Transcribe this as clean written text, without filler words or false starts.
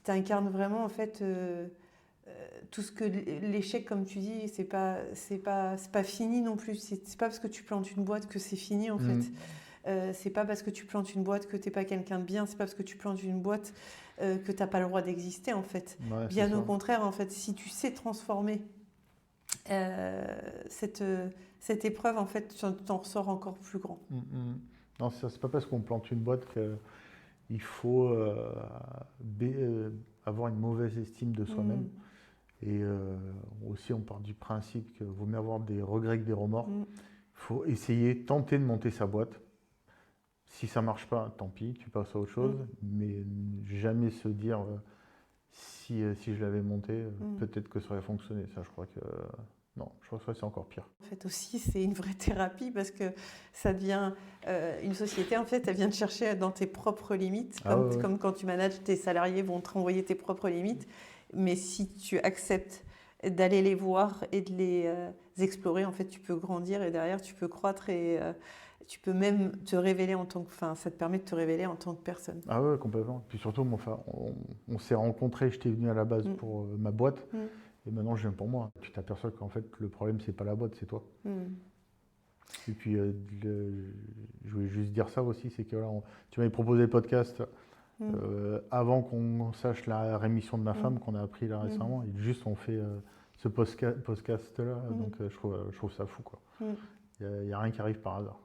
tu incarnes vraiment en fait tout ce que l'échec, comme tu dis, c'est pas fini non plus. C'est pas parce que tu plantes une boîte que c'est fini en fait. C'est pas parce que tu plantes une boîte que t'es pas quelqu'un de bien. C'est pas parce que tu plantes une boîte que t'as pas le droit d'exister en fait. Ouais, c'est Bien au ça. contraire en fait, si tu sais transformer euh, cette, euh, cette épreuve en fait, tu t'en ressors encore plus grand. Non, c'est pas parce qu'on plante une boîte qu'il faut avoir une mauvaise estime de soi-même. Mm. Et aussi, on part du principe qu'il vaut mieux avoir des regrets que des remords. Mm. Il faut essayer, tenter de monter sa boîte. Si ça marche pas, tant pis, tu passes à autre chose. Mm. Mais jamais se dire si je l'avais monté, Mm. peut-être que ça aurait fonctionné. Ça, je crois que non, je crois que ça c'est encore pire. En fait aussi, c'est une vraie thérapie parce que ça devient une société, en fait, elle vient te chercher dans tes propres limites, Ah ouais, ouais. comme quand tu manages tes salariés vont te renvoyer tes propres limites. Mais si tu acceptes d'aller les voir et de les explorer, en fait, tu peux grandir et derrière, tu peux croître et tu peux même te révéler en tant que... Enfin, ça te permet de te révéler en tant que personne. Ah ouais, complètement. Puis surtout, enfin, on s'est rencontrés, j'étais venu à la base Mm. pour ma boîte, Mm. et maintenant je viens pour moi. Tu t'aperçois qu'en fait, le problème, c'est pas la boîte, c'est toi. Mm. Et puis, je voulais juste dire ça aussi, c'est que là, tu m'avais proposé le podcast Mm. avant qu'on sache la rémission de ma Mm. femme, qu'on a appris là Mm. récemment, et juste on fait ce podcast-là, Mm. donc je trouve ça fou, quoi. Mm. Il y a rien qui arrive par hasard.